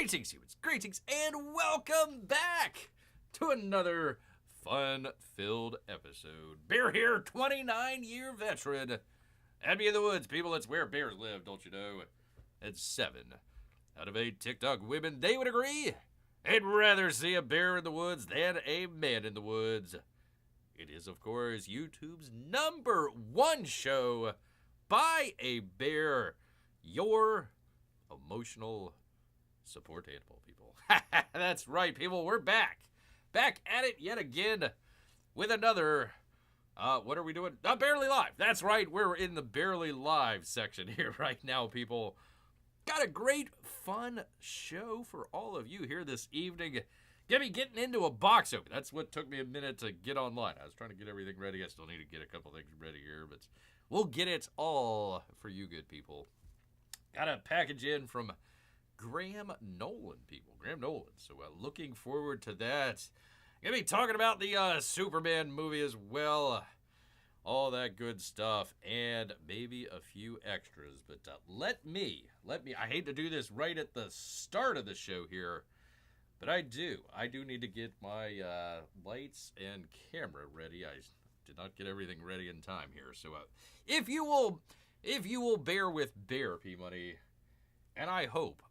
Greetings, humans, greetings, and welcome back to another fun-filled episode. Bear here, 29-year veteran. At me in the woods, people, it's where bears live, don't you know? And 7 out of 8 TikTok women, they would agree, they'd rather see a bear in the woods than a man in the woods. It is, of course, YouTube's #1 show by a bear, your emotional support animal, people. That's right, people. We're back. Back at it yet again with another, what are we doing? Barely Live. That's right. We're in the Barely Live section here right now, people. Got a great, fun show for all of you here this evening. Getting into a box open. That's what took me a minute to get online. I was trying to get everything ready. I still need to get a couple things ready here, but we'll get it all for you good people. Got a package in from Nolan, people. Nolan. So looking forward to that. Gonna be talking about the Superman movie as well. All that good stuff. And maybe a few extras. But let me, I hate to do this right at the start of the show here. But I do need to get my lights and camera ready. I did not get everything ready in time here. So if you will bear with Bear P-Money, and I hope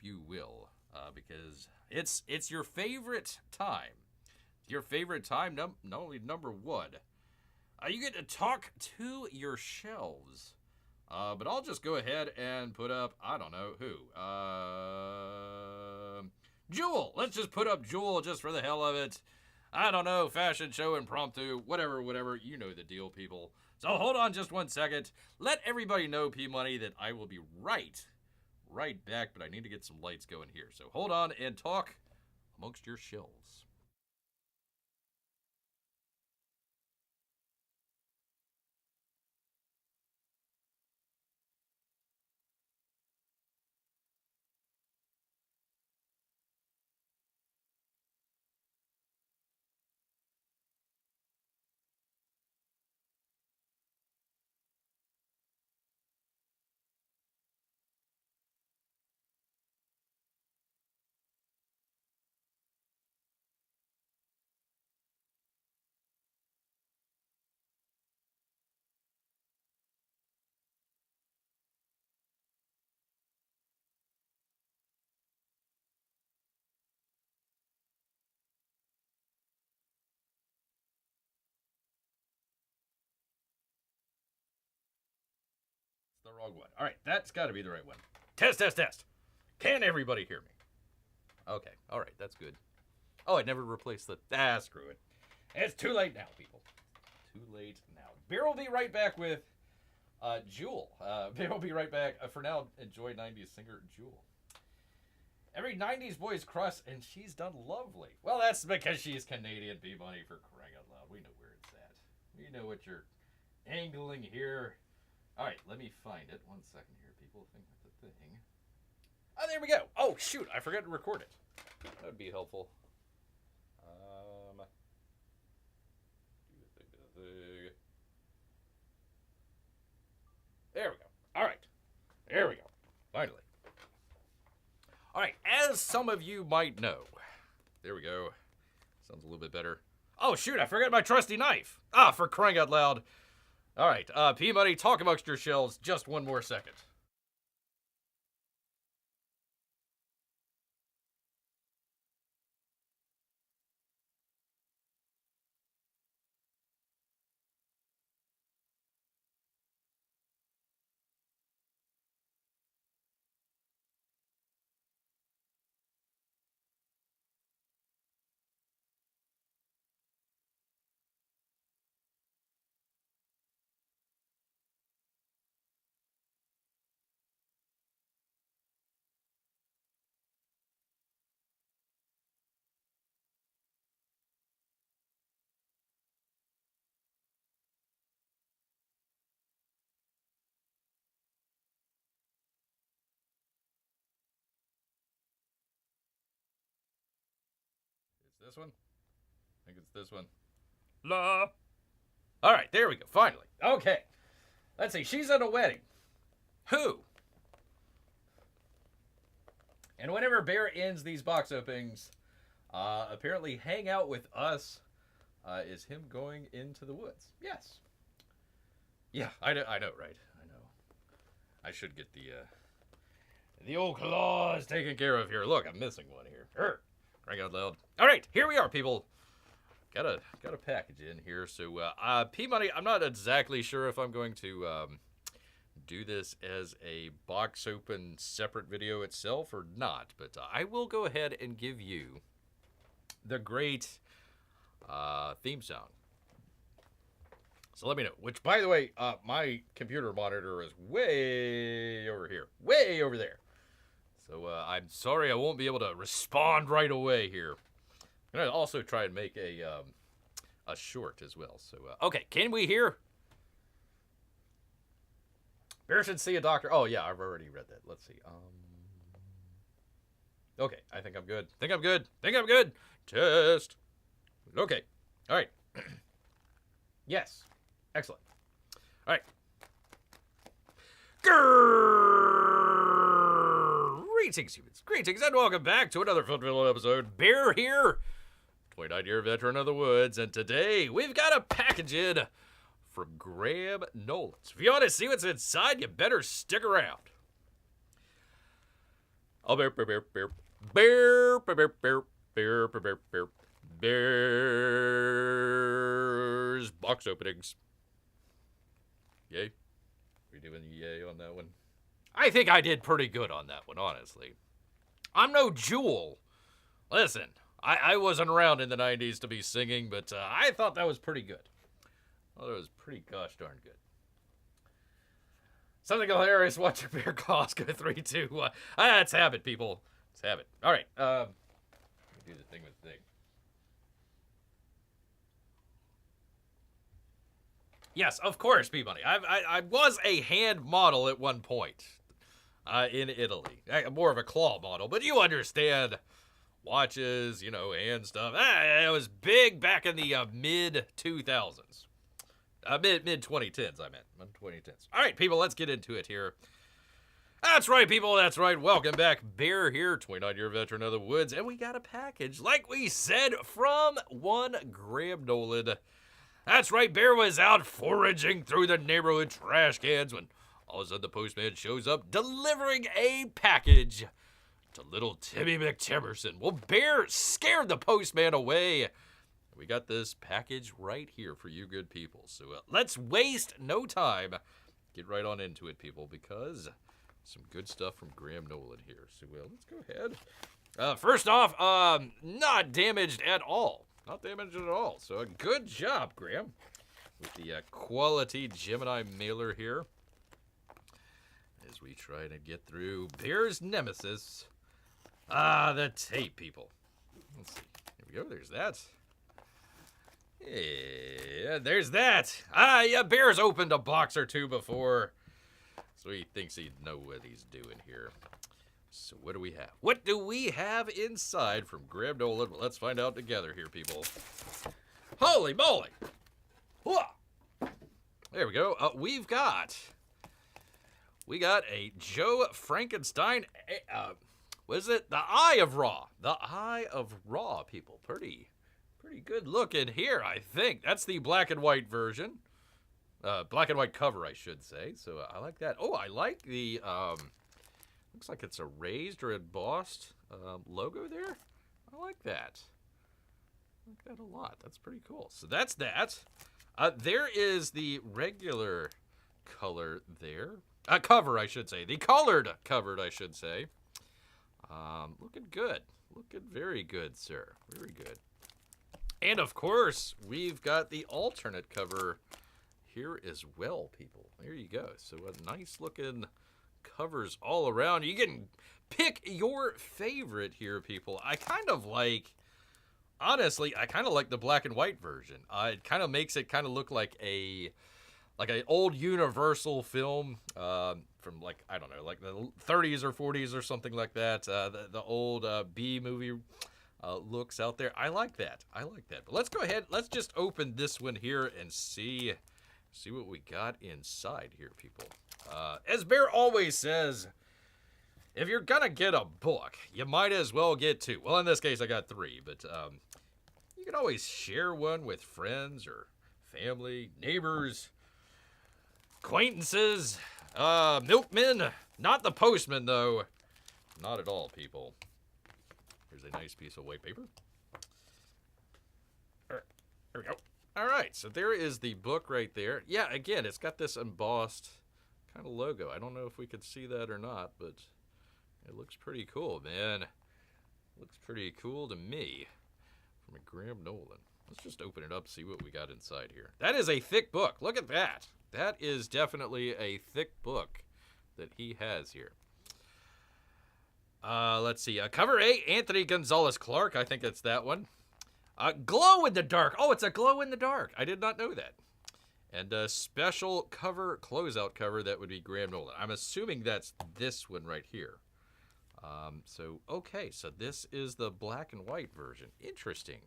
you will, because it's your favorite time. Your favorite time, not only #1. You get to talk to your shelves. But I'll just go ahead and put up, I don't know who. Jewel. Let's just put up Jewel just for the hell of it. I don't know, fashion show impromptu, whatever. You know the deal, people. So hold on just 1 second. Let everybody know, P-Money, that I will be right back, but I need to get some lights going here. So hold on and talk amongst your shelves. The wrong one. All right, that's got to be the right one. Test. Can everybody hear me? Okay, all right, that's good. Oh, I never replaced the... screw it. It's too late now, people. Too late now. Bear will be right back with Jewel. Bear will be right back. For now, enjoy 90s singer Jewel. Every 90s boy's crush, and she's done lovely. Well, that's because she's Canadian, P-Money, for crying out loud. We know where it's at. We know what you're angling here. All right, let me find it. 1 second here, people. Think with the thing. Oh, there we go. Oh, shoot. I forgot to record it. That would be helpful. There we go. All right. There we go. Finally. All right, as some of you might know. There we go. Sounds a little bit better. Oh, shoot. I forgot my trusty knife. For crying out loud. All right, P-Money, talk amongst your shelves just 1 more second. This one? I think it's this one. La. All right, there we go. Finally. Okay. Let's see. She's at a wedding. Who? And whenever Bear ends these box openings, apparently hang out with us is him going into the woods. Yes. Yeah, I know, right? I know. I should get the old claws taken care of here. Look, I'm missing one here. Crank out loud. All right, here we are, people. Got a package in here. So, P-Money, I'm not exactly sure if I'm going to do this as a box open separate video itself or not, but I will go ahead and give you the great theme song. So let me know. Which, by the way, my computer monitor is way over here. Way over there. So I'm sorry I won't be able to respond right away here. I'm going to also try and make a short as well. So, okay, can we hear? Bear should see a doctor. Oh, yeah, I've already read that. Let's see. Okay, I think I'm good. Think I'm good. Test. Okay. All right. Yes. Excellent. All right. Greetings, humans. Greetings, and welcome back to another fun-filled episode. Bear here, 29-year veteran of the woods, and today we've got a package in from Graham Nolan. So if you want to see what's inside, you better stick around. Oh, Bear's box openings. Yay. We doing the yay on that one? I think I did pretty good on that one, honestly. I'm no Jewel. Listen, I wasn't around in the 90s to be singing, but I thought that was pretty good. I thought it was pretty gosh darn good. Something hilarious watching Bear Klaus go 3-2. It's habit, people. It's habit. All right. Let me do the thing with the thing. Yes, of course, P-Money. I was a hand model at one point in Italy. More of a claw model, but you understand. Watches, hand stuff. It was big back in the mid-2000s. Mid-2010s, I meant. Mid-2010s. All right, people, let's get into it here. That's right, people. That's right. Welcome back. Bear here, 29-year veteran of the woods. And we got a package, like we said, from one Graham Nolan. That's right, Bear was out foraging through the neighborhood trash cans when all of a sudden the postman shows up delivering a package to little Timmy McTimerson. Well, Bear scared the postman away. We got this package right here for you good people. So let's waste no time. Get right on into it, people, because some good stuff from Graham Nolan here. So let's go ahead. First off, not damaged at all. Not damaged at all. So good job, Graham, with the quality Gemini mailer here. As we try to get through Bear's nemesis, the tape, people. Let's see. Here we go. There's that. Yeah, there's that. Yeah, Bear's opened a box or two before, so he thinks he'd know what he's doing here. So what do we have? What do we have inside from Graham Nolan? Well, let's find out together here, people. Holy moly! There we go. We got a Joe Frankenstein. What is it? The Eye of Ra. The Eye of Ra, people. Pretty good looking here, I think. That's the black and white version. Black and white cover, I should say. So I like that. Oh, I like the looks like it's a raised or embossed logo there. I like that. I like that a lot. That's pretty cool. So that's that. There is the regular color there. Cover, I should say. The colored covered, I should say. Looking good. Looking very good, sir. Very good. And, of course, we've got the alternate cover here as well, people. There you go. So a nice-looking covers all around. You can pick your favorite here, people. I kind of like, honestly, I kind of like the black and white version. It kind of makes it kind of look like an old Universal film from, like, I don't know, like the 30s or 40s or something like that. The old B-movie looks out there. I like that. But let's go ahead. Let's just open this one here and see what we got inside here, people. As Bear always says, if you're gonna get a book, you might as well get two. Well, in this case, I got three, but you can always share one with friends or family, neighbors, acquaintances, milkmen. Not the postman, though. Not at all, people. Here's a nice piece of white paper. There we go. All right, so there is the book right there. Yeah, again, it's got this embossed kind of logo. I don't know if we could see that or not, but it looks pretty cool, man. Looks pretty cool to me. From a Graham Nolan. Let's just open it up, see what we got inside here. That is a thick book. Look at that. That is definitely a thick book that he has here. Let's see. Cover A, Anthony Gonzalez Clark. I think it's that one. Glow in the Dark. Oh, it's a Glow in the Dark. I did not know that. And a special cover, closeout cover, that would be Graham Nolan. I'm assuming that's this one right here. Okay, so this is the black and white version. Interesting.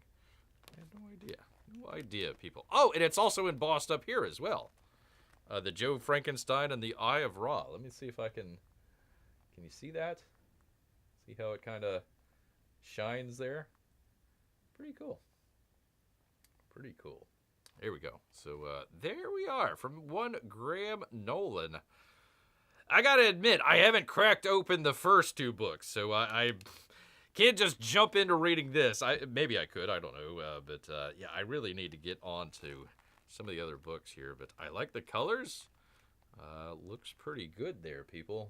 I have no idea. No idea, people. Oh, and it's also embossed up here as well. The Joe Frankenstein and the Eye of Ra. Let me see if I can you see that? See how it kind of shines there? Pretty cool. Pretty cool. There we go. So, there we are from one Graham Nolan. I gotta admit, I haven't cracked open the first two books, so I can't just jump into reading this. Maybe I could, I don't know, but yeah, I really need to get on to some of the other books here, but I like the colors. Looks pretty good there, people.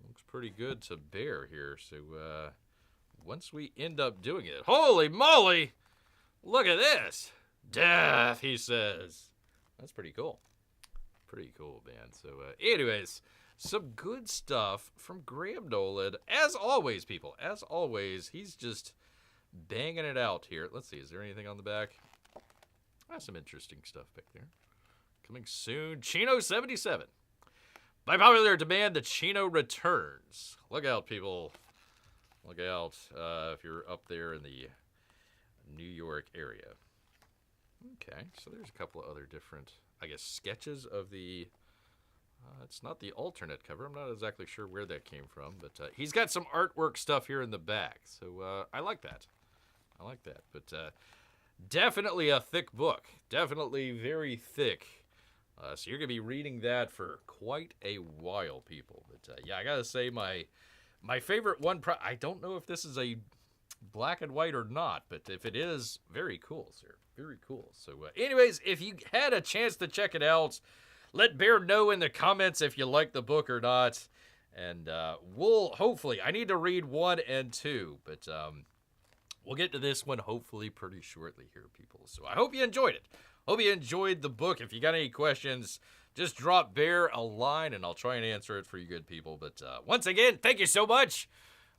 Looks pretty good to bear here, so once we end up doing it, holy moly! Look at this! Death, he says. That's pretty cool. Pretty cool, man. So, anyways, some good stuff from Graham Nolan. As always, people, as always, he's just banging it out here. Let's see, is there anything on the back? Some interesting stuff back there. Coming soon, Chino 77. By popular demand, the Chino returns. Look out, people. Look out if you're up there in the New York area. Okay, so there's a couple of other different, I guess, sketches of the... it's not the alternate cover. I'm not exactly sure where that came from, but he's got some artwork stuff here in the back, so I like that. I like that, but definitely a thick book. Definitely very thick. So you're going to be reading that for quite a while, people. But yeah, I got to say my favorite one, I don't know if this is a black and white or not, but if it is, very cool, sir. Very cool. So anyways, if you had a chance to check it out, let Bear know in the comments if you like the book or not. And we'll hopefully, I need to read 1 and 2, but we'll get to this one hopefully pretty shortly here, people. So I hope you enjoyed it. Hope you enjoyed the book. If you got any questions, just drop Bear a line and I'll try and answer it for you good people. But once again, thank you so much.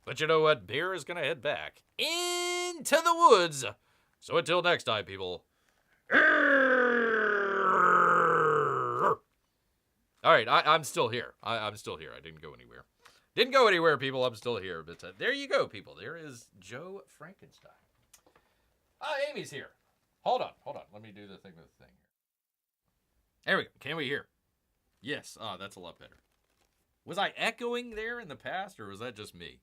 But you know what? Bear is going to head back into the woods. So until next time, people. All right, I'm still here. I'm still here. I didn't go anywhere. Didn't go anywhere, people. I'm still here. But there you go, people. There is Joe Frankenstein. Amy's here. Hold on. Let me do the thing with the thing here. There we go. Can we hear? Yes. That's a lot better. Was I echoing there in the past, or was that just me?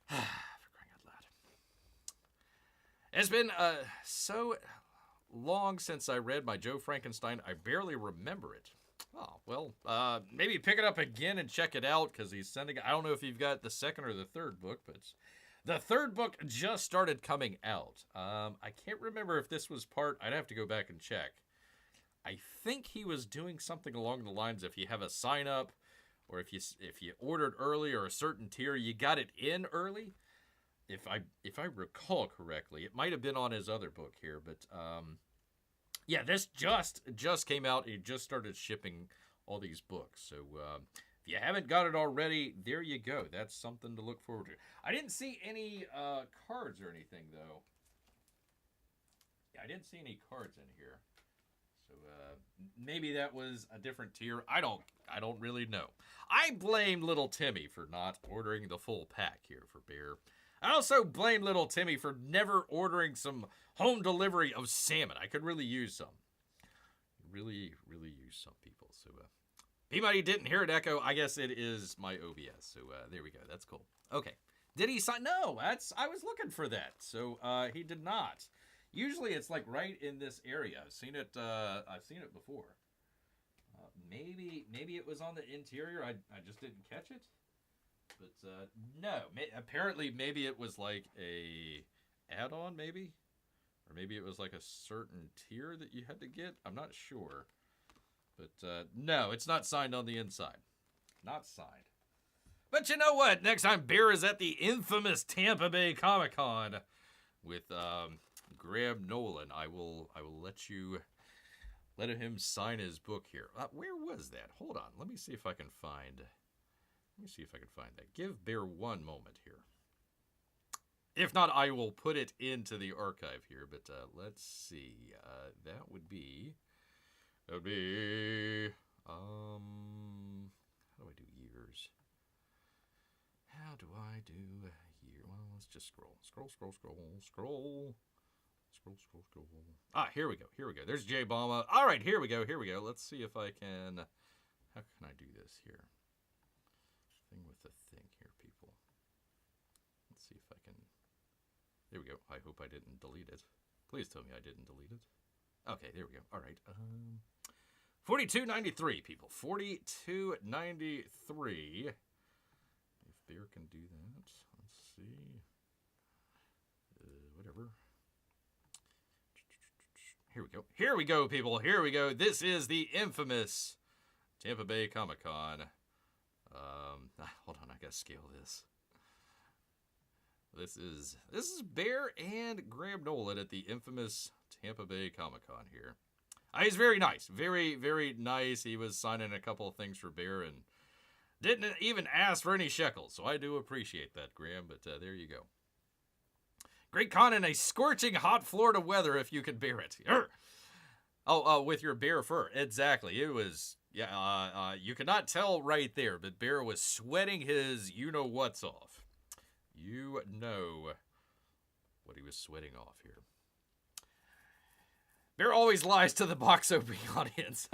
For crying out loud. It's been so long since I read my Joe Frankenstein, I barely remember it. Oh, well, maybe pick it up again and check it out, because he's sending... I don't know if you've got the second or the third book, but... The third book just started coming out. I can't remember if this was part... I'd have to go back and check. I think he was doing something along the lines, if you have a sign-up, or if you ordered early or a certain tier, you got it in early. If I recall correctly, it might have been on his other book here, but yeah, this just came out. He just started shipping all these books, so if you haven't got it already, there you go. That's something to look forward to. I didn't see any cards or anything though. Yeah, I didn't see any cards in here. So maybe that was a different tier. I don't really know. I blame little Timmy for not ordering the full pack here for Bear. I also blame little Timmy for never ordering some home delivery of salmon. I could really use some. Really use some, people. So Peabody didn't hear it echo. I guess it is my OBS. So there we go. That's cool. Okay. Did he sign? No, I was looking for that. So he did not. Usually it's like right in this area. I've seen it before. Maybe it was on the interior. I just didn't catch it. But no, apparently maybe it was like a add-on, maybe, or maybe it was like a certain tier that you had to get. I'm not sure. But no, it's not signed on the inside. Not signed. But you know what? Next time Bear is at the infamous Tampa Bay Comic-Con with Graham Nolan, I will let him sign his book here. Where was that? Hold on. Let me see if I can find that. Give Bear one moment here. If not, I will put it into the archive here. But let's see. That would be. How do I do years? How do I do year? Well, let's just scroll. Scroll. Ah, here we go. There's J Bama. All right, here we go. Let's see if I can. How can I do this here? Thing with the thing here, people. Let's see if I can. There we go. I hope I didn't delete it. Please tell me I didn't delete it. Okay, there we go. All right. 42.93, people. 42.93. If Bear can do that, let's see. Whatever. Here we go, people. Here we go. This is the infamous Tampa Bay Comic-Con. Hold on, I gotta scale this. This is Bear and Graham Nolan at the infamous Tampa Bay Comic-Con here. He's very nice. Very, very nice. He was signing a couple of things for Bear and didn't even ask for any shekels. So I do appreciate that, Graham. But there you go. Great con in a scorching hot Florida weather if you can bear it. Oh, with your bear fur. Exactly. It was, yeah, you could not tell right there, but Bear was sweating his you-know-what's off. You know what he was sweating off here. Bear always lies to the box opening audience.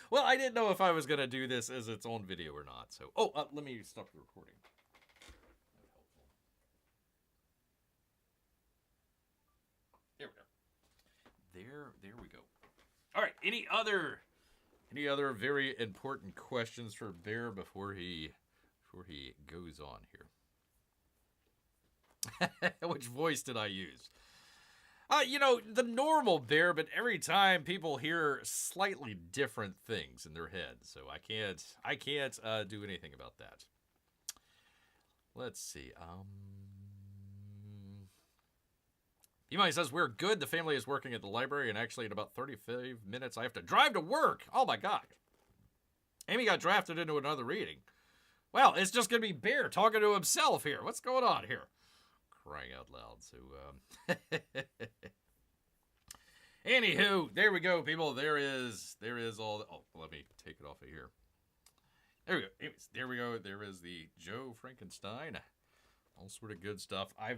Well, I didn't know if I was going to do this as its own video or not. So, let me stop the recording. There we go. There we go. All right. Any other very important questions for Bear before he goes on here? Which voice did I use? The normal Bear, but every time people hear slightly different things in their head, so I can't do anything about that. Let's see. Imai says, we're good. The family is working at the library, and actually in about 35 minutes, I have to drive to work. Oh, my God. Amy got drafted into another reading. Well, it's just going to be Bear talking to himself here. What's going on here? Crying out loud. So, anywho, there we go, people. There is all the, let me take it off of here. There we go. Anyways, there we go. There is the Joe Frankenstein. All sort of good stuff. I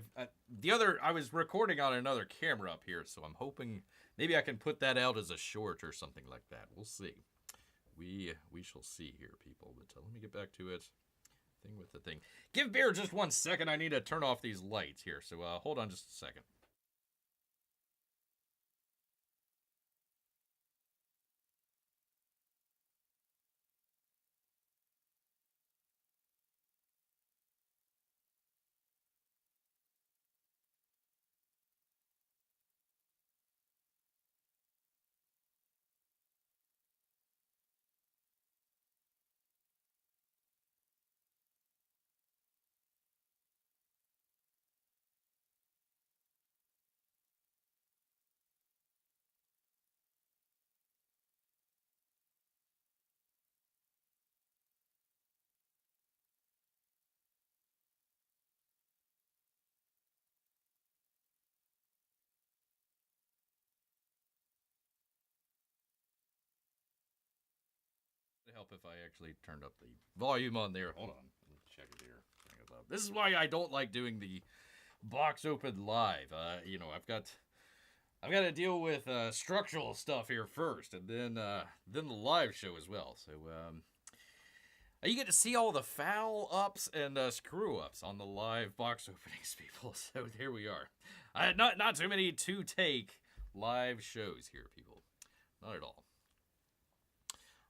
was recording on another camera up here, so I'm hoping maybe I can put that out as a short or something like that. We'll see. We shall see here, people. But let me get back to it. Thing with the thing. Give Bear just 1 second. I need to turn off these lights here. So hold on just a second. Help if I actually turned up the volume on there. Hold on. Let's check it here. This is why I don't like doing the box open live. I've got I've got to deal with structural stuff here first, and then the live show as well. So you get to see all the foul ups and screw ups on the live box openings, people. So there we are. Not too many to take live shows here, people. Not at all.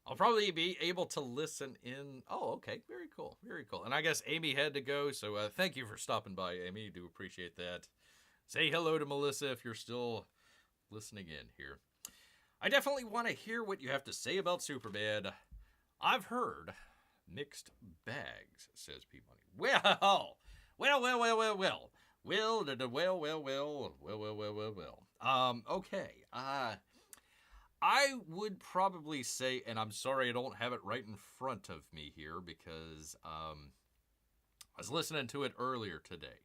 I'll probably be able to listen in. Oh, okay. Very cool. Very cool. And I guess Amy had to go, so thank you for stopping by, Amy. Do appreciate that. Say hello to Melissa if you're still listening in here. I definitely want to hear what you have to say about Superman. I've heard mixed bags, says P-Money. Well. Okay. I would probably say, and I'm sorry I don't have it right in front of me here because I was listening to it earlier today.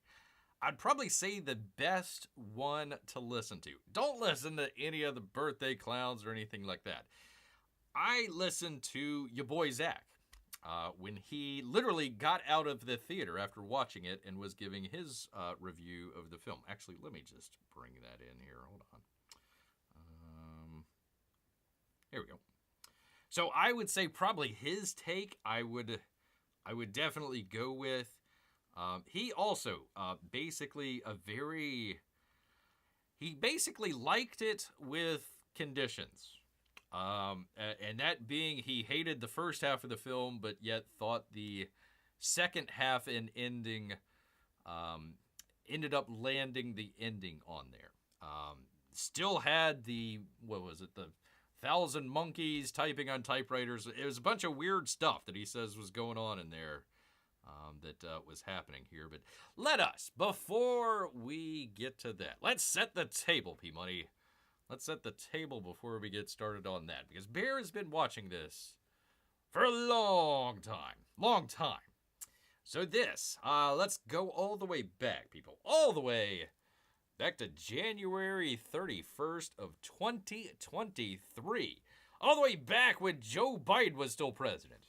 I'd probably say the best one to listen to. Don't listen to any of the birthday clowns or anything like that. I listened to your boy Zach when he literally got out of the theater after watching it and was giving his review of the film. Actually, let me just bring that in here. Hold on. Here we go. So I would say probably his take I would definitely go with. He also basically liked it with conditions. And that being he hated the first half of the film, but yet thought the second half and ending ended up landing the ending on there. Still had the, what was it, the 1,000 monkeys typing on typewriters. It was a bunch of weird stuff that he says was going on in there that was happening here. But let us, before we get to that, let's set the table, P-Money. Let's set the table before we get started on that. Because Bear has been watching this for a long time. Long time. So this, let's go all the way back, people. All the way back to January 31st of 2023. All the way back when Joe Biden was still president.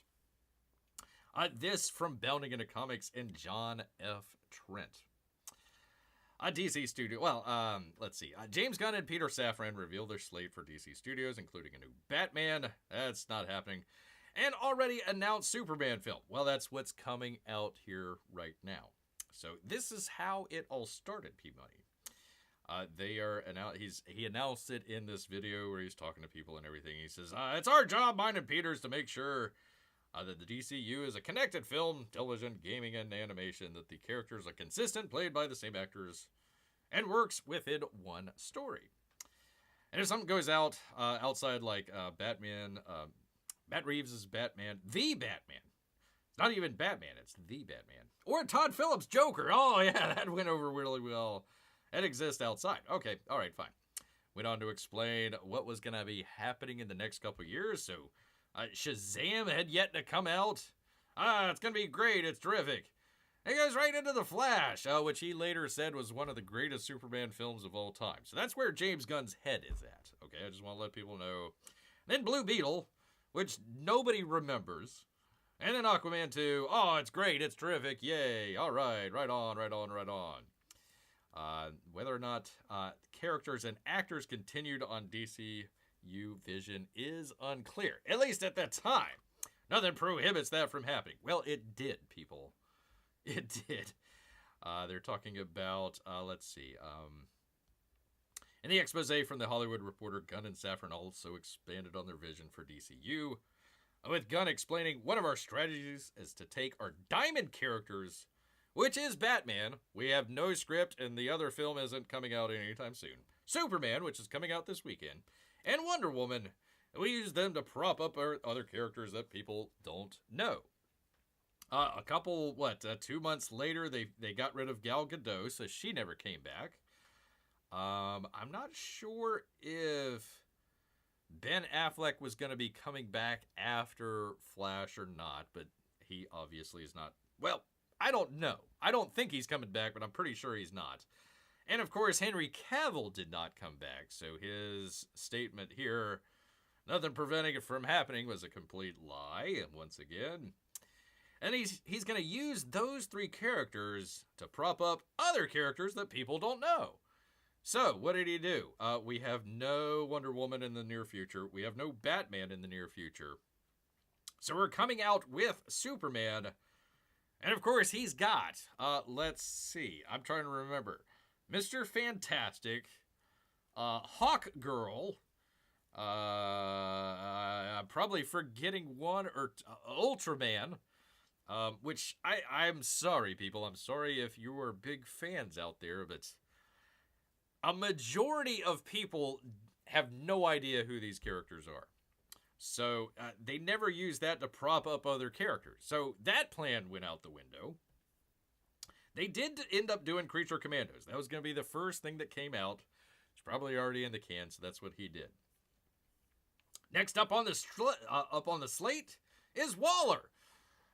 This from Bounding into Comics and John F. Trent. DC Studio. Well, let's see. James Gunn and Peter Safran revealed their slate for DC Studios, including a new Batman. That's not happening. And already announced Superman film. Well, that's what's coming out here right now. So this is how it all started, P-Money. He announced it in this video where he's talking to people and everything. He says, it's our job, mine and Peter's, to make sure that the DCU is a connected film, television, gaming, and animation, that the characters are consistent, played by the same actors, and works within one story. And if something goes out outside like Batman, Matt Reeves' Batman, the Batman. It's not even Batman, it's the Batman. Or Todd Phillips' Joker. Oh yeah, that went over really well. It exists outside. Okay, all right, fine. Went on to explain what was going to be happening in the next couple years. So Shazam had yet to come out. It's going to be great. It's terrific. It goes right into The Flash, which he later said was one of the greatest Superman films of all time. So that's where James Gunn's head is at. Okay, I just want to let people know. Then Blue Beetle, which nobody remembers. And then Aquaman 2. Oh, it's great. It's terrific. Yay. All right. Right on, right on, right on. Whether or not characters and actors continued on DCU Vision is unclear, at least at that time. Nothing prohibits that from happening. Well, it did, people. It did. They're talking about, let's see. In the expose from The Hollywood Reporter, Gunn and Safran also expanded on their vision for DCU, with Gunn explaining, one of our strategies is to take our diamond characters, which is Batman. We have no script, and the other film isn't coming out anytime soon. Superman, which is coming out this weekend, and Wonder Woman. We use them to prop up our other characters that people don't know. A couple, 2 months later, they got rid of Gal Gadot, so she never came back. I'm not sure if Ben Affleck was going to be coming back after Flash or not, but he obviously is not. Well, I don't know. I don't think he's coming back, but I'm pretty sure he's not. And of course, Henry Cavill did not come back, so his statement here, nothing preventing it from happening, was a complete lie, once again. And he's going to use those three characters to prop up other characters that people don't know. So, what did he do? We have no Wonder Woman in the near future. We have no Batman in the near future. So we're coming out with Superman. And of course, he's got, let's see, I'm trying to remember. Mr. Fantastic, Hawk Girl, I'm probably forgetting one, or Ultraman, which I'm sorry, people. I'm sorry if you are big fans out there, but a majority of people have no idea who these characters are. So they never use that to prop up other characters. So that plan went out the window. They did end up doing Creature Commandos. That was going to be the first thing that came out. It's probably already in the can, so that's what he did. Next up on the slate is Waller.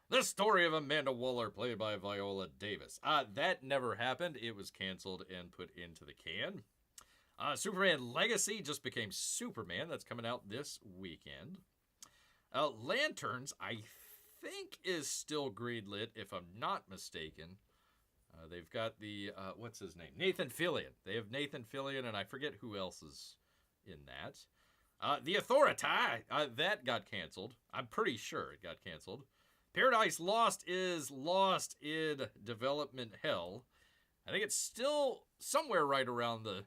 The story of Amanda Waller, played by Viola Davis. That never happened. It was canceled and put into the can. Superman Legacy just became Superman. That's coming out this weekend. Lanterns, I think, is still greenlit, if I'm not mistaken. They've got the, what's his name? Nathan Fillion. They have Nathan Fillion, and I forget who else is in that. The Authority, that got canceled. I'm pretty sure it got canceled. Paradise Lost is lost in development hell. I think it's still somewhere right around the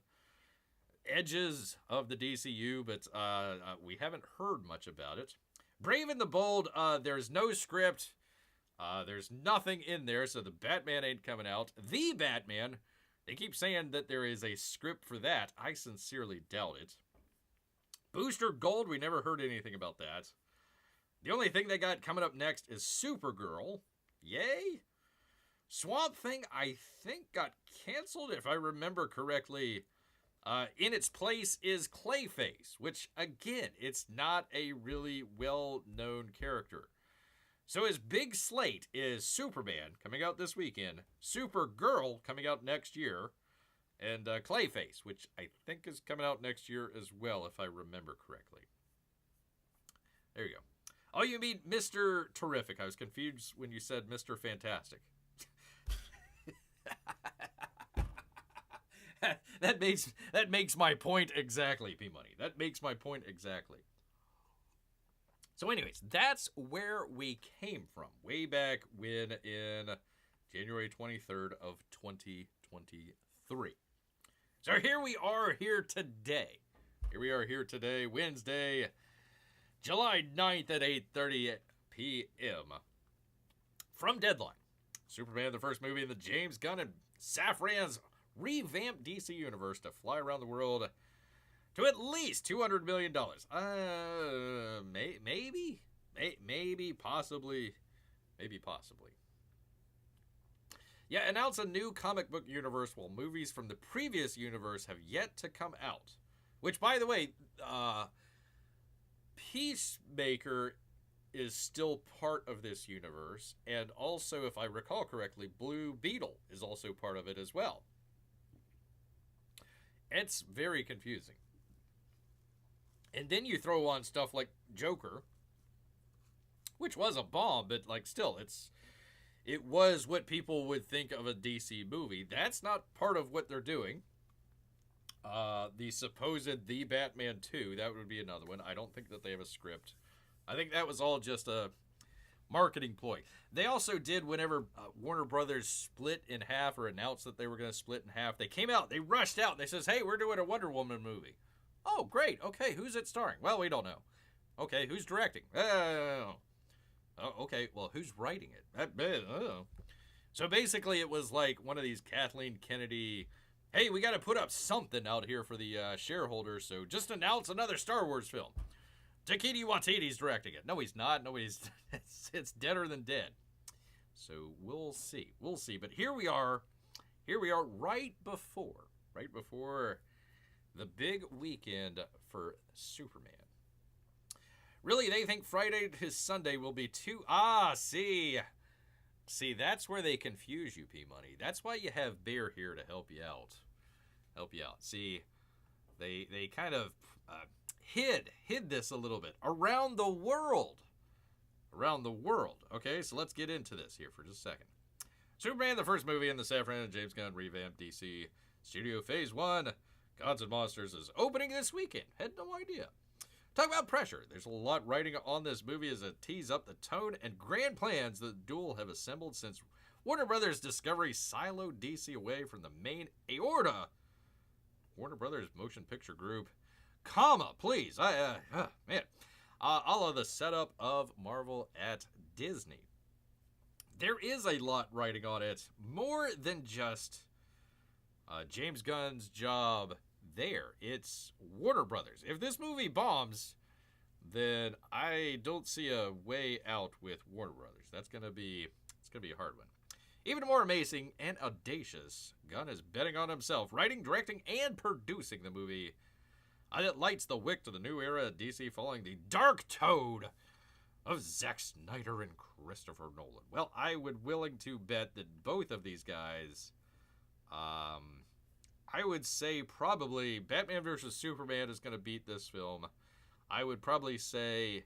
edges of the DCU, but we haven't heard much about it. Brave and the Bold, there's no script. There's nothing in there, so the Batman ain't coming out. The Batman, they keep saying that there is a script for that. I sincerely doubt it. Booster Gold, we never heard anything about that. The only thing they got coming up next is Supergirl. Yay! Swamp Thing, I think, got canceled, if I remember correctly. In its place is Clayface, which, again, it's not a really well-known character. So his big slate is Superman, coming out this weekend, Supergirl, coming out next year, and Clayface, which I think is coming out next year as well, if I remember correctly. There you go. Oh, you mean Mr. Terrific. I was confused when you said Mr. Fantastic. That makes my point exactly, P-Money. That makes my point exactly. So anyways, that's where we came from. Way back when in January 23rd of 2023. So here we are here today. Wednesday, July 9th at 8:30 p.m. From Deadline. Superman, the first movie in the James Gunn and Safran's revamped DC universe to fly around the world to at least $200 million. Maybe, possibly. Yeah, announce a new comic book universe while movies from the previous universe have yet to come out. Which, by the way, Peacemaker is still part of this universe, and also, if I recall correctly, Blue Beetle is also part of it as well. It's very confusing. And then you throw on stuff like Joker, which was a bomb, but like still, it was what people would think of a DC movie. That's not part of what they're doing. The supposed The Batman 2, that would be another one. I don't think that they have a script. I think that was all just a marketing ploy. They also did, whenever Warner Brothers split in half or announced that they were going to split in half, they came out, they rushed out, and they says, hey, we're doing a Wonder Woman movie. Oh, great. Okay, who's it starring? Well, we don't know. Okay, who's directing? Okay, well, who's writing it? So basically, it was like one of these Kathleen Kennedy, hey, we got to put up something out here for the shareholders, so just announce another Star Wars film. Taika Waititi's directing it. No, he's not. No, it's deader than dead. So we'll see. But here we are right before the big weekend for Superman. Really, they think Friday to Sunday will be too... See, that's where they confuse you, P-Money. That's why you have Bear here to help you out. See, they kind of hid this a little bit. Around the world. Okay, so let's get into this here for just a second. Superman, the first movie in the Safran and James Gunn revamped DC Studio Phase 1 Gods and Monsters is opening this weekend. Had no idea. Talk about pressure. There's a lot writing on this movie as it tees up the tone and grand plans that Duel have assembled since Warner Brothers' Discovery siloed DC away from the main aorta. Warner Brothers Motion Picture Group. Comma, please. Man. All of the setup of Marvel at Disney. There is a lot writing on it. More than just James Gunn's job there. It's Warner Brothers. If this movie bombs, then I don't see a way out with Warner Brothers. It's gonna be a hard one. Even more amazing and audacious, Gunn is betting on himself, writing, directing, and producing the movie that lights the wick to the new era at DC following the dark toad of Zack Snyder and Christopher Nolan. Well, I would willing to bet that both of these guys, I would say probably Batman vs. Superman is going to beat this film. I would probably say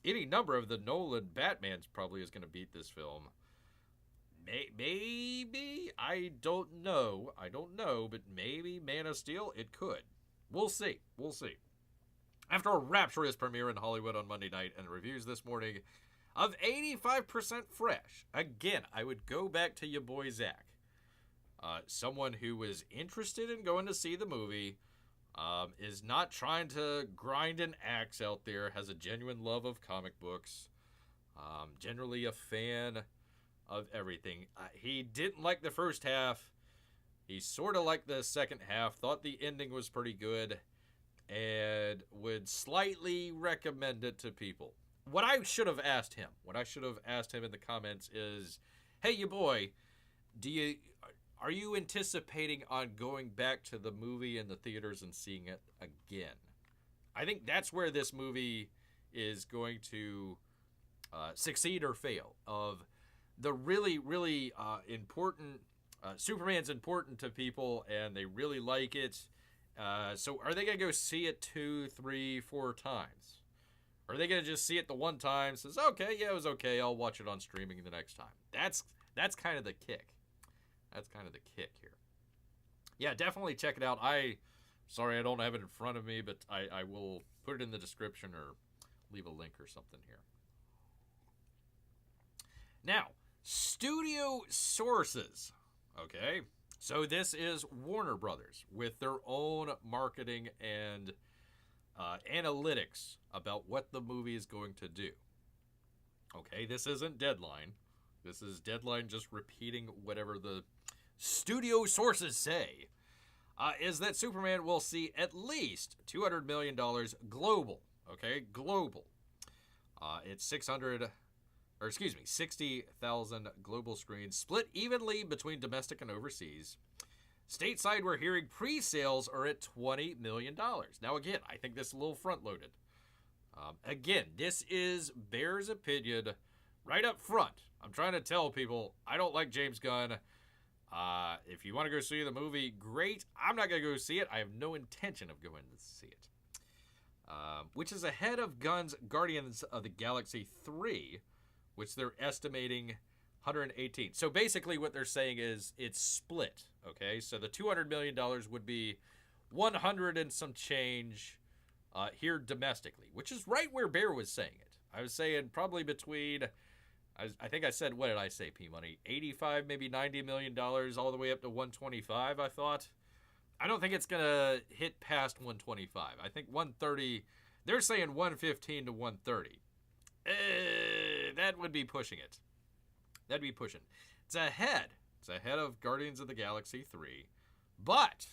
any number of the Nolan Batmans probably is going to beat this film. Maybe, I don't know, but maybe Man of Steel, it could. We'll see. After a rapturous premiere in Hollywood on Monday night and reviews this morning of 85% fresh, again, I would go back to your boy Zach. Someone who was interested in going to see the movie, is not trying to grind an axe out there, has a genuine love of comic books, generally a fan of everything. He didn't like the first half. He sort of liked the second half, thought the ending was pretty good, and would slightly recommend it to people. What I should have asked him in the comments is, hey, you boy, are you anticipating on going back to the movie in the theaters and seeing it again? I think that's where this movie is going to succeed or fail. Of the really, really important, Superman's important to people, and they really like it. So are they going to go see it 2, 3, 4 times? Or are they going to just see it the one time, says, okay, yeah, it was okay, I'll watch it on streaming the next time? That's kind of the kick. That's kind of the kick here. Yeah, definitely check it out. Sorry I don't have it in front of me, but I will put it in the description or leave a link or something here. Now, studio sources. Okay, so this is Warner Brothers with their own marketing and analytics about what the movie is going to do. Okay, this isn't Deadline. This is Deadline just repeating whatever the studio sources say. Is that Superman will see at least $200 million global. Okay, global. It's 60,000 global screens, split evenly between domestic and overseas. Stateside, we're hearing pre-sales are at $20 million. Now, again, I think this is a little front-loaded. Again, this is Bear's opinion right up front. I'm trying to tell people I don't like James Gunn. If you want to go see the movie, great. I'm not going to go see it. I have no intention of going to see it. Which is ahead of Gunn's Guardians of the Galaxy 3, which they're estimating 118. So basically what they're saying is it's split, okay? So the $200 million would be 100 and some change here domestically, which is right where Bear was saying it. I was saying probably between, I think I said, what did I say, P-Money? 85, maybe $90 million, all the way up to 125, I thought. I don't think it's going to hit past 125. I think 130, they're saying 115 to 130. That would be pushing it. That'd be pushing. It's ahead. It's ahead of Guardians of the Galaxy 3. But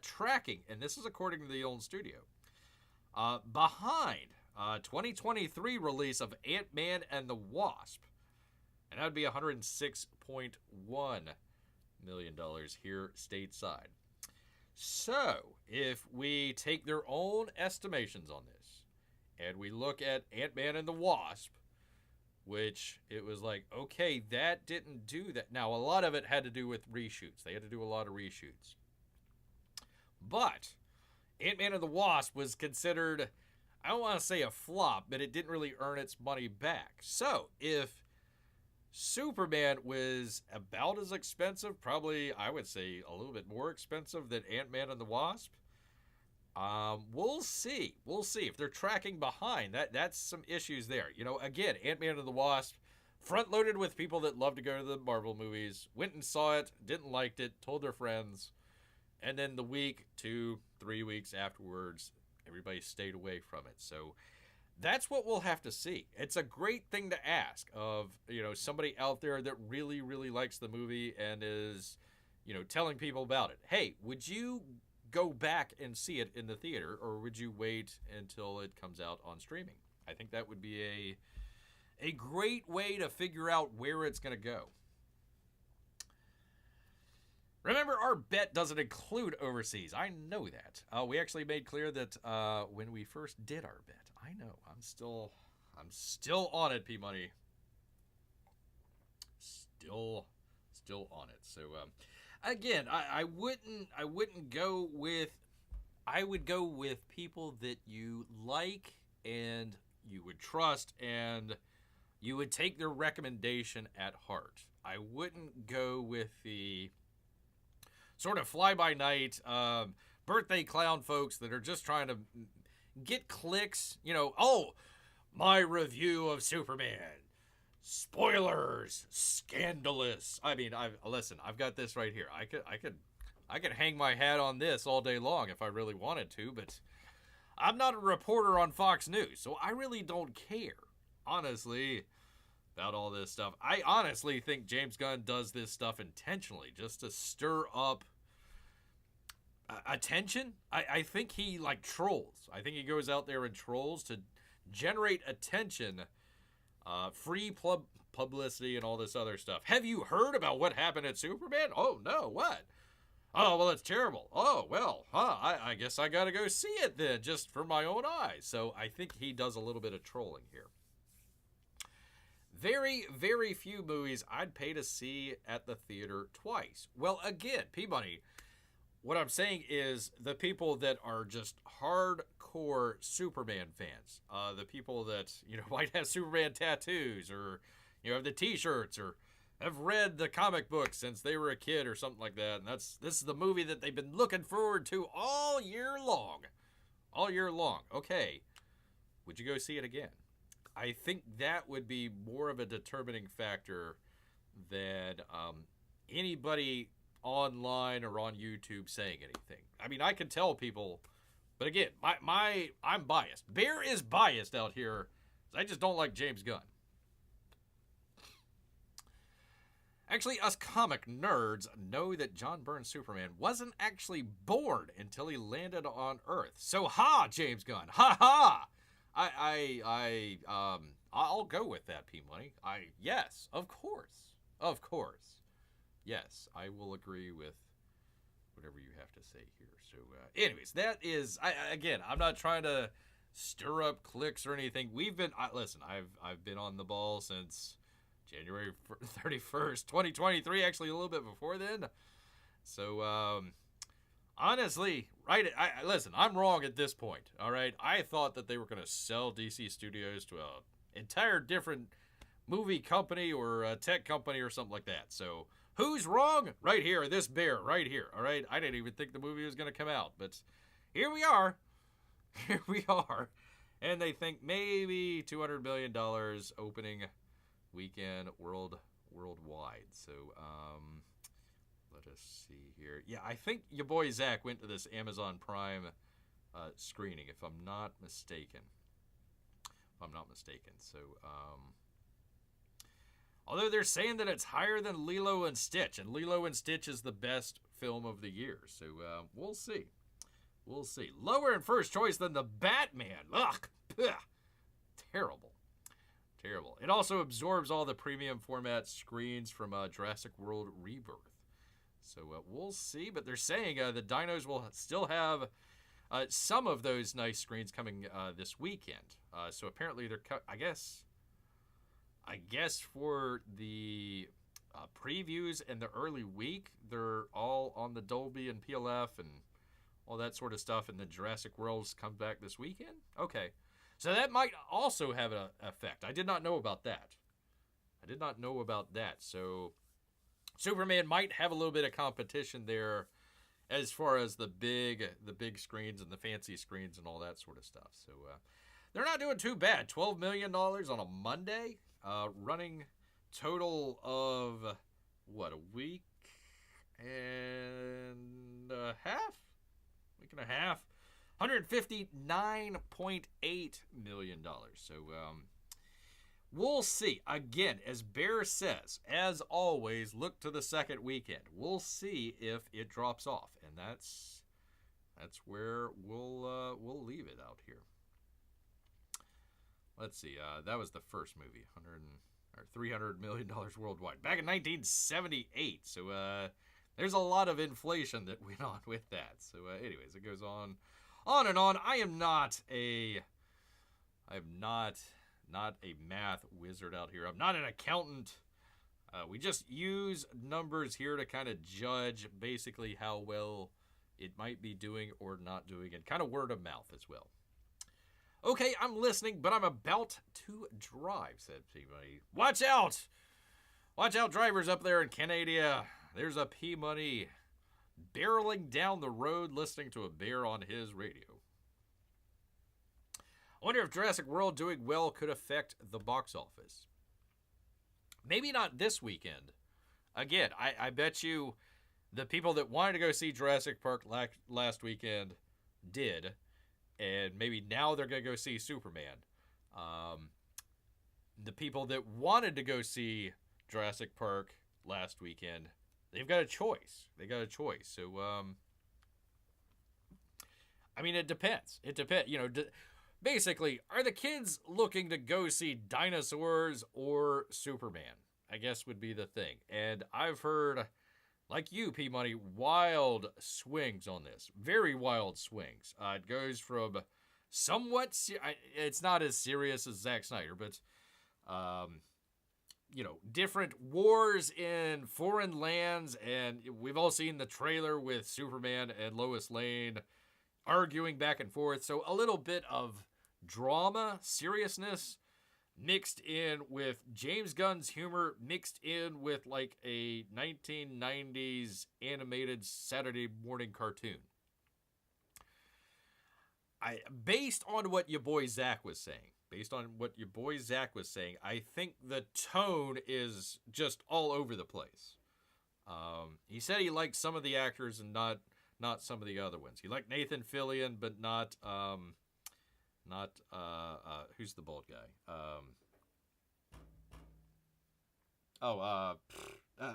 tracking, and this is according to the old studio, behind 2023 release of Ant-Man and the Wasp. And that would be $106.1 million here stateside. So, if we take their own estimations on this, and we look at Ant-Man and the Wasp, which it was like, okay, that didn't do that. Now, a lot of it had to do with reshoots. They had to do a lot of reshoots. But Ant-Man and the Wasp was considered, I don't want to say a flop, but it didn't really earn its money back. So, if Superman was about as expensive, probably, I would say, a little bit more expensive than Ant-Man and the Wasp, We'll see. We'll see if they're tracking behind. That's some issues there. You know, again, Ant-Man and the Wasp, front-loaded with people that love to go to the Marvel movies, went and saw it, didn't like it, told their friends, and then the week, 2-3 weeks afterwards, everybody stayed away from it. So that's what we'll have to see. It's a great thing to ask of, you know, somebody out there that really, really likes the movie and is, you know, telling people about it. Hey, would you go back and see it in the theater, or would you wait until it comes out on streaming? I think that would be a great way to figure out where it's going to go. Remember, our bet doesn't include overseas. I know that. We actually made clear that when we first did our bet. I know. I'm still on it, P-Money. Still on it. So, again, I wouldn't go with. I would go with people that you like and you would trust and you would take their recommendation at heart. I wouldn't go with the sort of fly-by-night birthday clown folks that are just trying to get clicks. You know, oh, my review of Superman. Spoilers, scandalous. I mean, listen. I've got this right here. I could hang my hat on this all day long if I really wanted to, but I'm not a reporter on Fox News, so I really don't care, honestly, about all this stuff. I honestly think James Gunn does this stuff intentionally, just to stir up attention. I think he like trolls. I think he goes out there and trolls to generate attention. Free publicity and all this other stuff. Have you heard about what happened at Superman? Oh, no, what? Oh, well, it's terrible. Oh, well, I guess I gotta go see it then, just for my own eyes. So I think he does a little bit of trolling here. Very, very few movies I'd pay to see at the theater twice. Well, again, P-Money, what I'm saying is the people that are just hardcore Superman fans, the people that, you know, might have Superman tattoos or, you know, have the t-shirts or have read the comic book since they were a kid or something like that. And this is the movie that they've been looking forward to all year long. All year long. Okay. Would you go see it again? I think that would be more of a determining factor than anybody online or on YouTube saying anything. I mean, I can tell people, but again, I'm biased. Bear is biased out here. I just don't like James Gunn. Actually, us comic nerds know that John Byrne's Superman wasn't actually born until he landed on Earth. So, James Gunn, ha! I'll go with that, P-Money. Yes, of course. Yes, I will agree with whatever you have to say here. So, anyways, that is, I'm not trying to stir up clicks or anything. Listen, I've been on the ball since January 31st, 2023, actually a little bit before then. So, honestly, right, listen, I'm wrong at this point, all right? I thought that they were going to sell DC Studios to an entire different movie company or a tech company or something like that. So, who's wrong? Right here, this bear, right here, all right? I didn't even think the movie was going to come out, but here we are. Here we are. And they think maybe $200 million opening weekend worldwide. So, let us see here. Yeah, I think your boy Zach went to this Amazon Prime screening, if I'm not mistaken. So, although they're saying that it's higher than Lilo and Stitch, and Lilo and Stitch is the best film of the year. So, we'll see. Lower in first choice than the Batman. Ugh. Terrible. It also absorbs all the premium format screens from Jurassic World Rebirth. So we'll see, but they're saying the dinos will still have some of those nice screens coming this weekend. So apparently they're, I guess for the previews and the early week, they're all on the Dolby and PLF and all that sort of stuff, and the Jurassic Worlds come back this weekend? Okay. So that might also have an effect. I did not know about that. So Superman might have a little bit of competition there as far as the big screens and the fancy screens and all that sort of stuff. So they're not doing too bad. $12 million on a Monday, running total of what, a week and a half? Week and a half. $159.8 million. So we'll see. Again, as Bear says, as always, look to the second weekend. We'll see if it drops off, and that's where we'll leave it out here. Let's see. That was the first movie, $300 million worldwide, back in 1978. So there's a lot of inflation that went on with that. So anyways, it goes on and on. I am not a math wizard out here. I'm not an accountant. We just use numbers here to kind of judge basically how well it might be doing or not doing, and kind of word of mouth as well. Okay, I'm listening, but I'm about to drive, said P-Money. Watch out! Watch out, drivers up there in Canada. There's a P-Money barreling down the road listening to a bear on his radio. I wonder if Jurassic World doing well could affect the box office. Maybe not this weekend. Again, I bet you the people that wanted to go see Jurassic Park last weekend did. And maybe now they're going to go see Superman. The people that wanted to go see Jurassic Park last weekend, they've got a choice. So, I mean, it depends. You know, basically, are the kids looking to go see dinosaurs or Superman? I guess would be the thing. And I've heard, like you, P-Money, wild swings on this. Very wild swings. It goes from somewhat... it's not as serious as Zack Snyder, but... you know, different wars in foreign lands, and we've all seen the trailer with Superman and Lois Lane arguing back and forth. So a little bit of drama, seriousness, mixed in with James Gunn's humor, mixed in with like a 1990s animated Saturday morning cartoon. Based on what your boy Zach was saying, I think the tone is just all over the place. He said he liked some of the actors and not some of the other ones. He liked Nathan Fillion, but not who's the bald guy?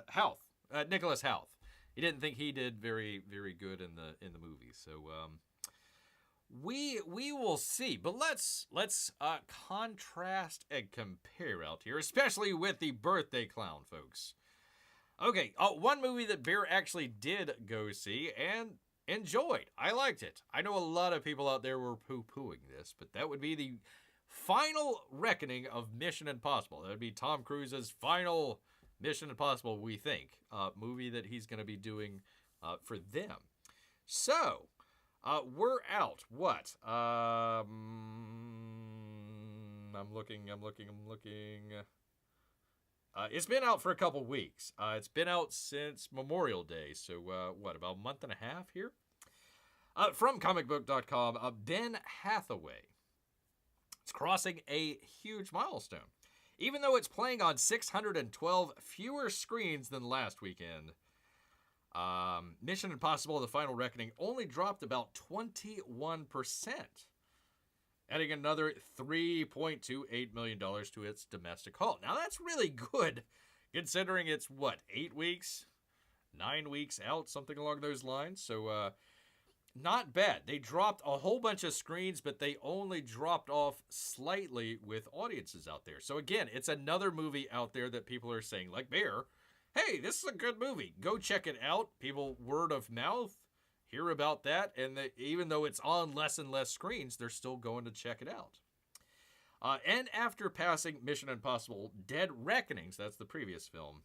Houth. Nicholas Houth. He didn't think he did very, very good in the movie. So we will see. But let's contrast and compare out here, especially with the birthday clown, folks. Okay, one movie that Bear actually did go see and enjoyed. I liked it. I know a lot of people out there were poo-pooing this, but that would be the final reckoning of Mission Impossible. That would be Tom Cruise's final Mission Impossible, we think, movie that he's going to be doing for them. So, we're out. What? I'm looking. It's been out for a couple weeks. It's been out since Memorial Day. So, about a month and a half here? From comicbook.com, Ben Hathaway. It's crossing a huge milestone. Even though it's playing on 612 fewer screens than last weekend, Mission Impossible: The Final Reckoning only dropped about 21%, adding another $3.28 million to its domestic haul. Now, that's really good, considering it's, 8 weeks? 9 weeks out, something along those lines. So, not bad. They dropped a whole bunch of screens, but they only dropped off slightly with audiences out there. So, again, it's another movie out there that people are saying, like Bear, hey, this is a good movie. Go check it out. People, word of mouth, hear about that, and even though it's on less and less screens, they're still going to check it out. And after passing Mission Impossible Dead Reckonings, that's the previous film,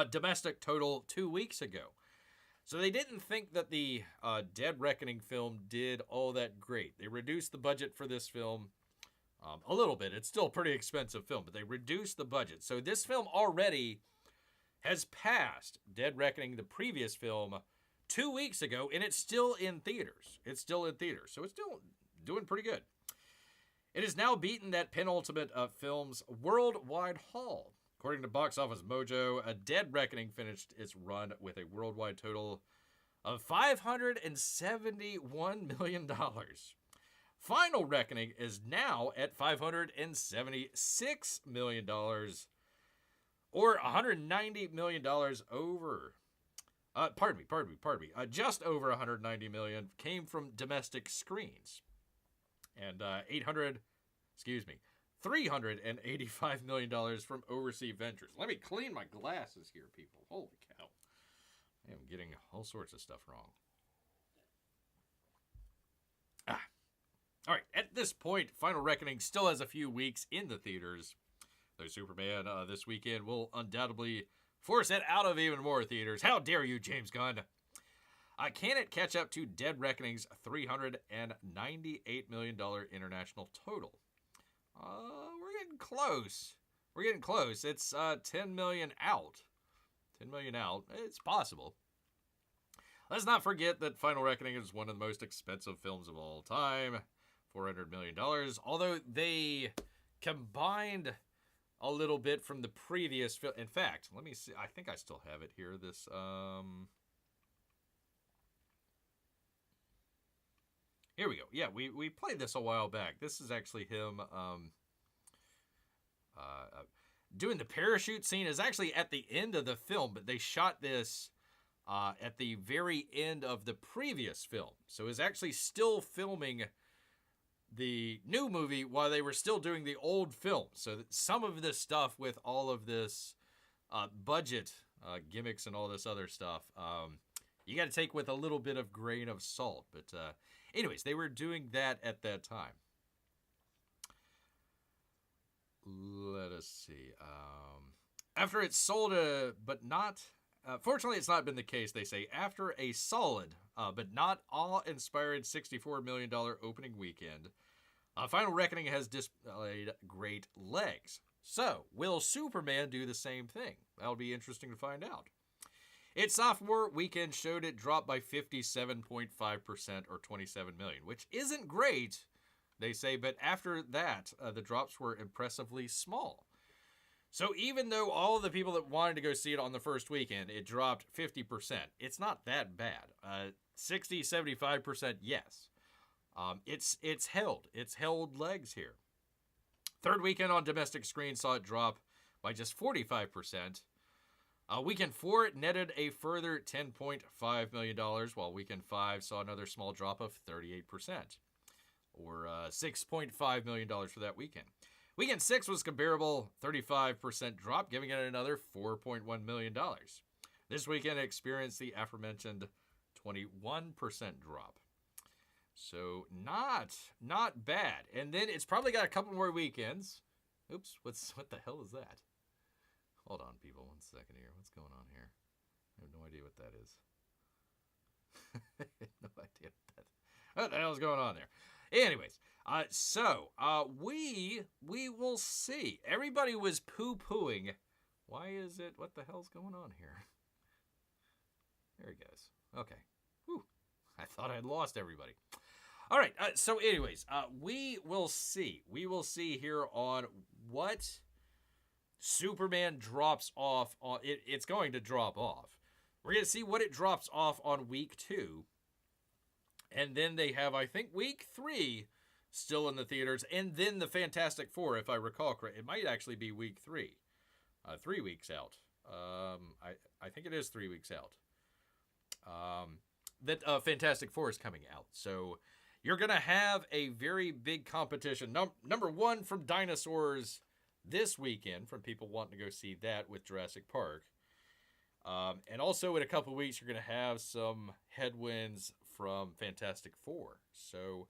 domestic total 2 weeks ago. So they didn't think that the Dead Reckoning film did all that great. They reduced the budget for this film a little bit. It's still a pretty expensive film, but they reduced the budget. So this film already has passed Dead Reckoning, the previous film, 2 weeks ago, and it's still in theaters. So it's still doing pretty good. It has now beaten that penultimate film's worldwide haul. According to Box Office Mojo, A Dead Reckoning finished its run with a worldwide total of $571 million. Final Reckoning is now at $576 million, or $190 million over. Pardon me. Just over $190 million came from domestic screens, and $385 million from overseas ventures. Let me clean my glasses here, people. Holy cow! I am getting all sorts of stuff wrong. All right, at this point, Final Reckoning still has a few weeks in the theaters. Though Superman this weekend will undoubtedly force it out of even more theaters. How dare you, James Gunn? Can it catch up to Dead Reckoning's $398 million international total? We're getting close. It's 10 million out. 10 million out. It's possible. Let's not forget that Final Reckoning is one of the most expensive films of all time. $400 million. Although they combined a little bit from the previous film. In fact, let me see. I think I still have it here. Here we go. Yeah, we played this a while back. This is actually him doing the parachute scene. Is actually at the end of the film, but they shot this at the very end of the previous film. So it's actually still filming the new movie while they were still doing the old film. So that some of this stuff with all of this budget gimmicks and all this other stuff, you got to take with a little bit of grain of salt. But anyways, they were doing that at that time. Let us see. After it sold but not... fortunately, it's not been the case, they say. After a solid, but not awe-inspiring $64 million opening weekend, Final Reckoning has displayed great legs. So, will Superman do the same thing? That'll be interesting to find out. Its sophomore weekend showed it dropped by 57.5% or $27 million, which isn't great, they say, but after that, the drops were impressively small. So even though all the people that wanted to go see it on the first weekend, it dropped 50%, it's not that bad. 60, 75%, yes. It's held legs here. Third weekend on domestic screen saw it drop by just 45%. Weekend 4 it netted a further $10.5 million, while weekend 5 saw another small drop of 38%, or $6.5 million for that weekend. Weekend 6 was comparable, 35% drop, giving it another $4.1 million. This weekend experienced the aforementioned 21% drop. So not bad. And then it's probably got a couple more weekends. Oops, what the hell is that? Hold on, people, 1 second here. What's going on here? I have no idea what that is. No idea what the hell is going on there. Anyways, we will see. Everybody was poo-pooing. Why is it? What the hell's going on here? There he goes. Okay. Whew. I thought I'd lost everybody. All right. So anyways, we will see. We will see here on what Superman drops off on. It's going to drop off. We're going to see what it drops off on week 2. And then they have, I think, week 3 still in the theaters. And then the Fantastic Four, if I recall correctly. It might actually be week 3. 3 weeks out. I think it is 3 weeks out. That Fantastic Four is coming out. So you're going to have a very big competition. Number 1 from dinosaurs this weekend, from people wanting to go see that with Jurassic Park. And also in a couple of weeks, you're going to have some headwinds from Fantastic Four. So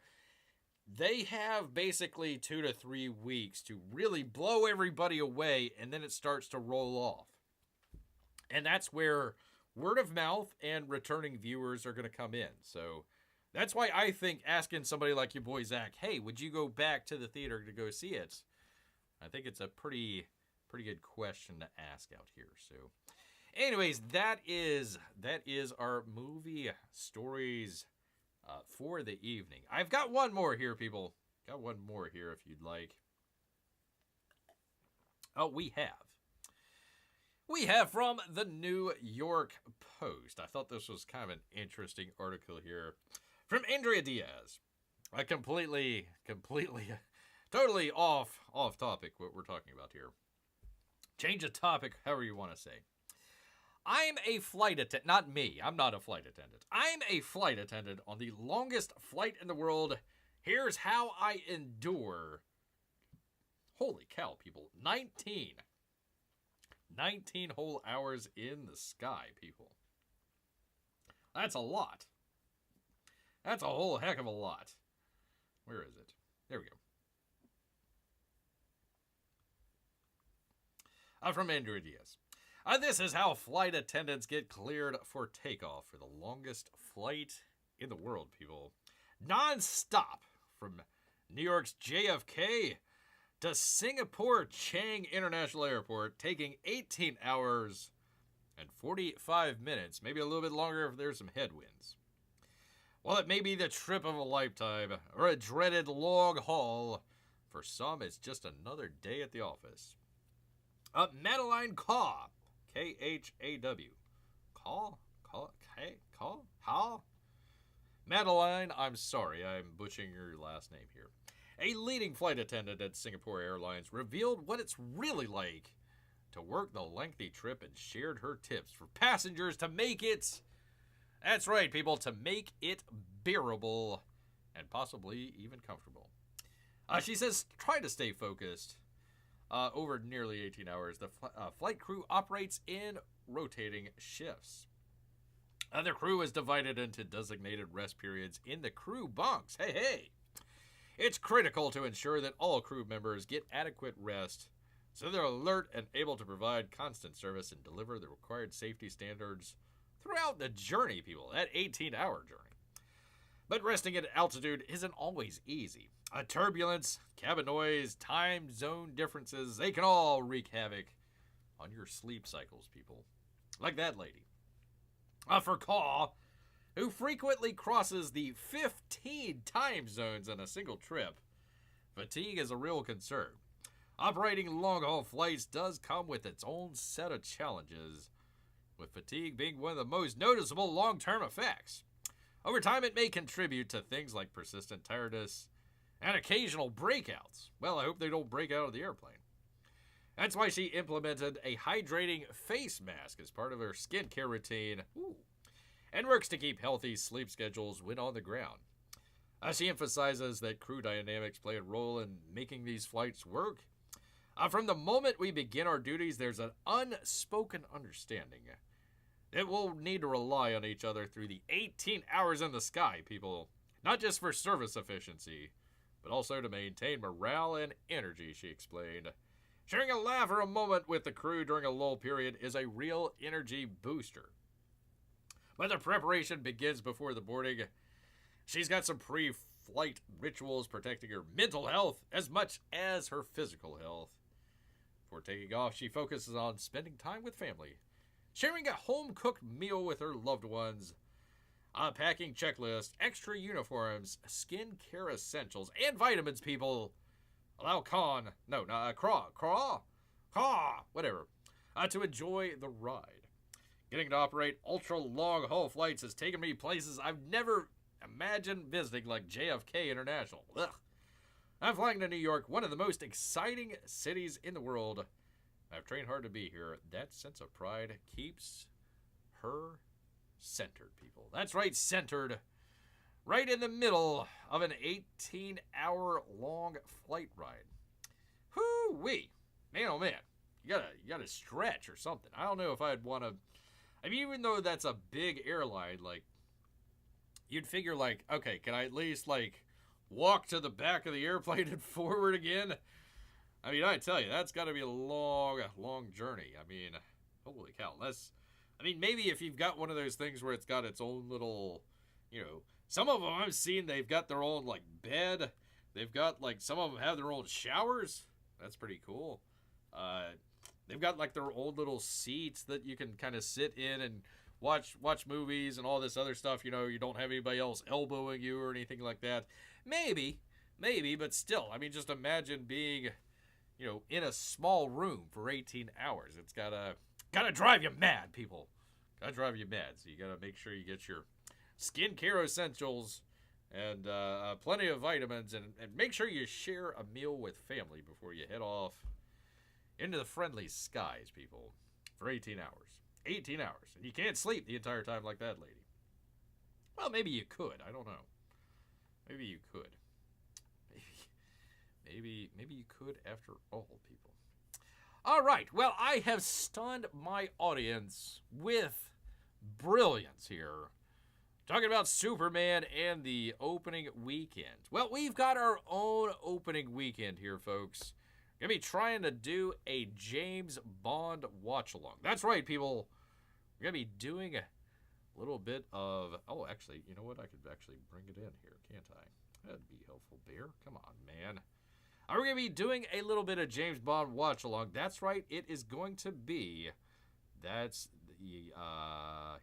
they have basically 2 to 3 weeks to really blow everybody away, and then it starts to roll off. And that's where word of mouth and returning viewers are going to come in. So that's why I think asking somebody like your boy Zach, hey, would you go back to the theater to go see it? I think it's a pretty good question to ask out here. So Anyways, that is our movie stories for the evening. I've got one more here, people. Got one more here if you'd like. Oh, we have from the New York Post. I thought this was kind of an interesting article here from Andrea Diaz. Totally off topic what we're talking about here. Change of topic, however you want to say. I'm a flight attendant. Not me. I'm not a flight attendant. I'm a flight attendant on the longest flight in the world. Here's how I endure. Holy cow, people. 19 whole hours in the sky, people. That's a lot. That's a whole heck of a lot. Where is it? There we go. From Andrew Diaz. This is how flight attendants get cleared for takeoff for the longest flight in the world, people. Non-stop from New York's JFK to Singapore Chang International Airport, taking 18 hours and 45 minutes, maybe a little bit longer if there's some headwinds. While it may be the trip of a lifetime or a dreaded long haul, for some it's just another day at the office. Madeline Kaw, K-H-A-W. Kaw? Madeline, I'm sorry, I'm butchering your last name here. A leading flight attendant at Singapore Airlines revealed what it's really like to work the lengthy trip and shared her tips for passengers to make it, that's right, people, to make it bearable and possibly even comfortable. She says, try to stay focused. Over nearly 18 hours, the flight crew operates in rotating shifts. The crew is divided into designated rest periods in the crew bunks. Hey! It's critical to ensure that all crew members get adequate rest so they're alert and able to provide constant service and deliver the required safety standards throughout the journey, people, that 18-hour journey. But resting at altitude isn't always easy. Turbulence, cabin noise, time zone differences, they can all wreak havoc on your sleep cycles, people. Like that lady. For Kaw, who frequently crosses the 15 time zones in a single trip, fatigue is a real concern. Operating long-haul flights does come with its own set of challenges, with fatigue being one of the most noticeable long-term effects. Over time, it may contribute to things like persistent tiredness and occasional breakouts. Well, I hope they don't break out of the airplane. That's why she implemented a hydrating face mask as part of her skincare routine. And works to keep healthy sleep schedules when on the ground. She emphasizes that crew dynamics play a role in making these flights work. From the moment we begin our duties, there's an unspoken understanding that we'll need to rely on each other through the 18 hours in the sky, people. Not just for service efficiency, but also to maintain morale and energy, she explained. Sharing a laugh or a moment with the crew during a lull period is a real energy booster. But the preparation begins before the boarding. She's got some pre-flight rituals protecting her mental health as much as her physical health. Before taking off, she focuses on spending time with family, sharing a home-cooked meal with her loved ones, a packing checklist, extra uniforms, skincare essentials, and vitamins, people. Allow to enjoy the ride. Getting to operate ultra-long-haul flights has taken me places I've never imagined visiting, like JFK International. Ugh. I'm flying to New York, one of the most exciting cities in the world. I've trained hard to be here. That sense of pride keeps her centered, people. That's right, centered. Right in the middle of an 18-hour-long flight ride. Whoo-wee. Man, oh man. You gotta stretch or something. I don't know if I'd want to... I mean, even though that's a big airline, like, you'd figure, like, okay, can I at least, like, walk to the back of the airplane and forward again? I mean, I tell you, that's got to be a long journey. I mean, holy cow. Maybe if you've got one of those things where it's got its own little, some of them I've seen, they've got their own, like, bed. They've got, like, some of them have their own showers. That's pretty cool. They've got like their old little seats that you can kind of sit in and watch movies and all this other stuff. You know, you don't have anybody else elbowing you or anything like that. Maybe, but still, I mean, just imagine being, you know, in a small room for 18 hours. It's gotta drive you mad, people. Gotta drive you mad. So you gotta make sure you get your skincare essentials and plenty of vitamins, and make sure you share a meal with family before you head off into the friendly skies, people, for 18 hours. 18 hours. And you can't sleep the entire time like that lady. Well, maybe you could. I don't know. Maybe you could. Maybe you could after all, people. All right. Well, I have stunned my audience with brilliance here. Talking about Superman and the opening weekend. Well, we've got our own opening weekend here, folks. We're going to be trying to do a James Bond watch-along. That's right, people. We're going to be doing a little bit of... Oh, actually, you know what? I could actually bring it in here, can't I? That'd be helpful, Bear. Come on, man. We're going to be doing a little bit of James Bond watch-along. That's right. It is going to be... That's the...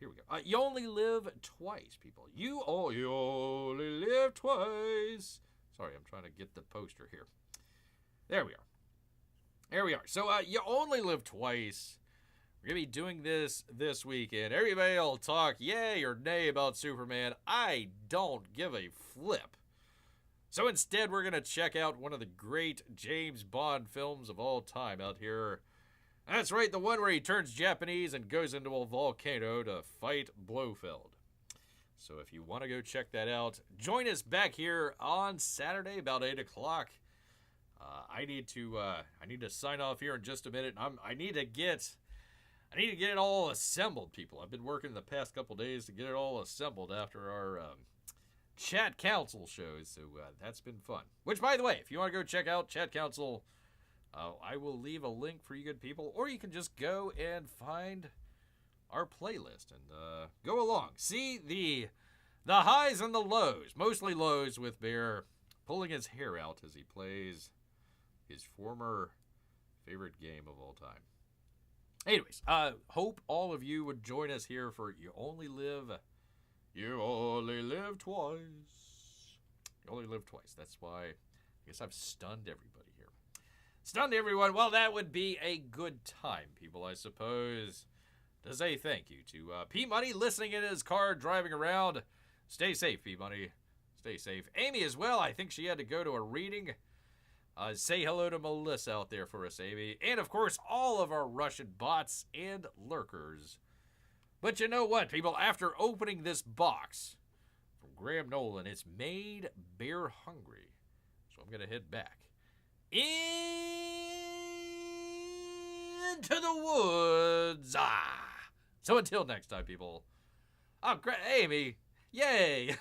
here we go. You only live twice, people. You only live twice. Sorry, I'm trying to get the poster here. There we are. There we are. So, you only live twice. We're going to be doing this weekend. Everybody will talk yay or nay about Superman. I don't give a flip. So instead, we're going to check out one of the great James Bond films of all time out here. That's right, the one where he turns Japanese and goes into a volcano to fight Blofeld. So if you want to go check that out, join us back here on Saturday about 8 o'clock. I need to sign off here in just a minute. I need to get it all assembled, people. I've been working the past couple days to get it all assembled after our Chat Council shows, so that's been fun. Which, by the way, if you want to go check out Chat Council, I will leave a link for you good people, or you can just go and find our playlist and go along. See the highs and the lows, mostly lows, with Bear pulling his hair out as he plays his former favorite game of all time. Anyways, hope all of you would join us here for You Only Live Twice. You only live twice. That's why I guess I've stunned everybody here. Stunned everyone. Well, that would be a good time, people, I suppose, to say thank you to P-Money listening in his car, driving around. Stay safe, P-Money. Stay safe. Amy as well. I think she had to go to a reading. Say hello to Melissa out there for us, Amy. And, of course, all of our Russian bots and lurkers. But you know what, people? After opening this box from Graham Nolan, it's made Bear hungry. So I'm going to head back into the woods. So until next time, people. Oh, great. Amy. Yay.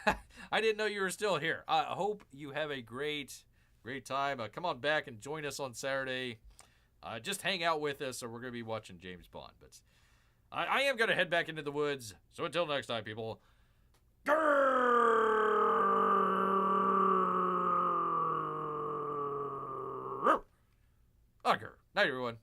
I didn't know you were still here. I hope you have a great time. Come on back and join us on Saturday. Just hang out with us, or we're going to be watching James Bond. But I am going to head back into the woods. So until next time, people. Night, everyone.